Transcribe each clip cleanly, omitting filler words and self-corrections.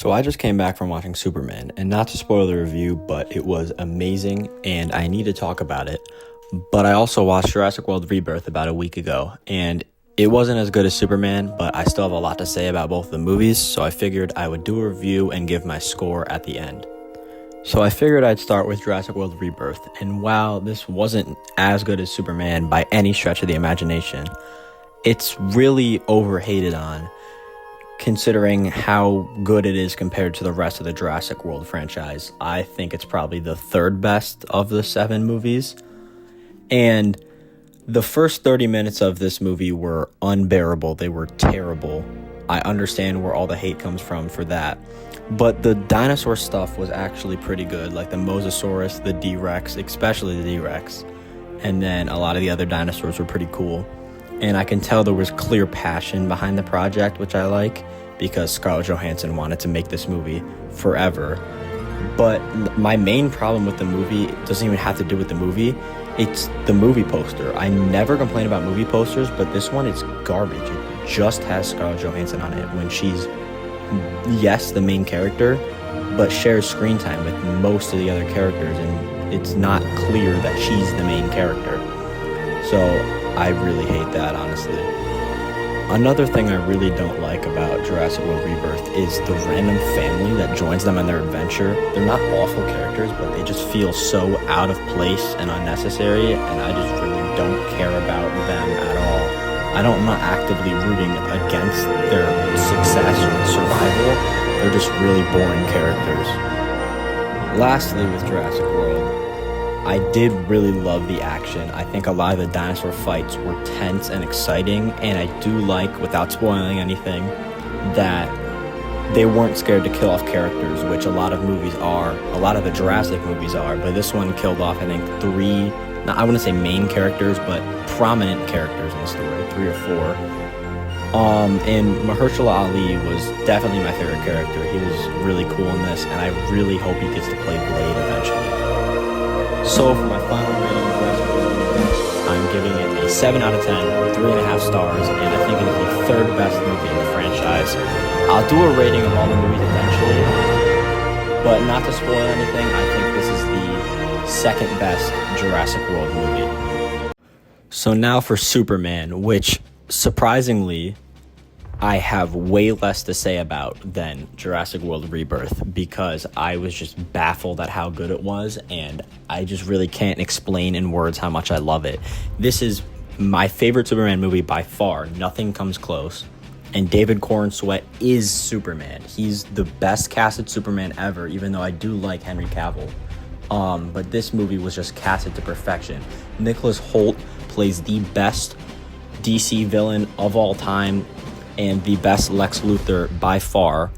So I just came back from watching Superman, and not to spoil the review, but it was amazing, and I need to talk about it. But I also watched Jurassic World Rebirth about a week ago, and it wasn't as good as Superman, but I still have a lot to say about both the movies, so I figured I would do a review and give my score at the end. So I figured I'd start with Jurassic World Rebirth, and while this wasn't as good as Superman by any stretch of the imagination, it's really overhated on, considering how good it is compared to the rest of the Jurassic World franchise. I think it's probably the third best of the 7 movies. And the first 30 minutes of this movie were unbearable. They were terrible. I understand where all the hate comes from for that. But the dinosaur stuff was actually pretty good, like the Mosasaurus, the D-Rex, especially the D-Rex. And then a lot of the other dinosaurs were pretty cool. And I can tell there was clear passion behind the project, which I like, because Scarlett Johansson wanted to make this movie forever. But my main problem with the movie doesn't even have to do with the movie. It's the movie poster. I never complain about movie posters, but this one is garbage. It just has Scarlett Johansson on it when she's, yes, the main character, but shares screen time with most of the other characters, and it's not clear that she's the main character. So I really hate that, honestly. Another thing I really don't like about Jurassic World Rebirth is the random family that joins them on their adventure. They're not awful characters, but they just feel so out of place and unnecessary, and I just really don't care about them at all. I'm not actively rooting against their success or survival. They're just really boring characters. Lastly, with Jurassic World, I did really love the action. I think a lot of the dinosaur fights were tense and exciting, and I do like, without spoiling anything, that they weren't scared to kill off characters, which a lot of movies are. A lot of the Jurassic movies are, but this one killed off, I think, 3, I wouldn't say main characters, but prominent characters in the story, 3 or 4. And Mahershala Ali was definitely my favorite character. He was really cool in this, and I really hope he gets to play Blade eventually. So for my final rating of Jurassic World Rebirth, I'm giving it a 7 out of 10, 3.5 stars, and I think it is the third best movie in the franchise. I'll do a rating of all the movies eventually, but not to spoil anything, I think this is the second best Jurassic World movie. So now for Superman, which surprisingly I have way less to say about than Jurassic World Rebirth, because I was just baffled at how good it was, and I just really can't explain in words how much I love it. This is my favorite Superman movie by far. Nothing comes close. And David Corenswet is Superman. He's the best casted Superman ever, even though I do like Henry Cavill. But this movie was just casted to perfection. Nicholas Hoult plays the best DC villain of all time, and the best Lex Luthor by far.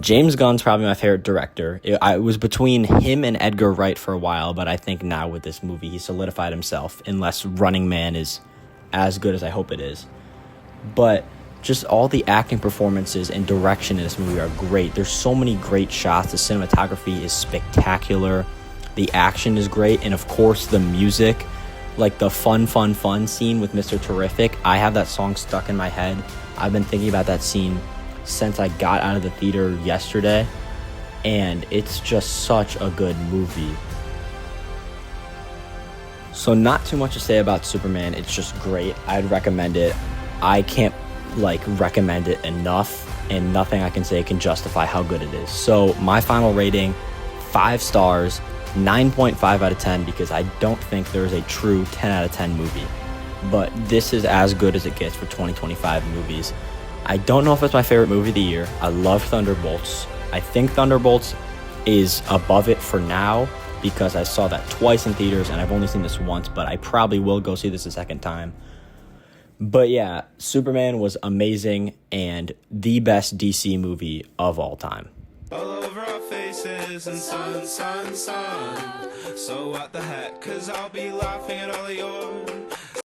James Gunn's probably my favorite director. It was between him and Edgar Wright for a while, but I think now with this movie he solidified himself, unless Running Man is as good as I hope it is. But just all the acting performances and direction in this movie are great. There's so many great shots. The cinematography is spectacular. The action is great, and of course the music, like the fun scene with Mr. Terrific. I have that song stuck in my head. I've been thinking about that scene since I got out of the theater yesterday, and it's just such a good movie. So not too much to say about Superman. It's just great. I'd recommend it. I can't recommend it enough, and nothing I can say can justify how good it is. So my final rating, 5 stars, 9.5 out of 10, because I don't think there is a true 10 out of 10 movie. But this is as good as it gets for 2025 movies. I don't know if it's my favorite movie of the year. I love Thunderbolts. I think Thunderbolts is above it for now, because I saw that twice in theaters, and I've only seen this once, but I probably will go see this a second time. But yeah, Superman was amazing, and the best DC movie of all time. All over our faces and sun. So what the heck, 'cause I'll be laughing at all of your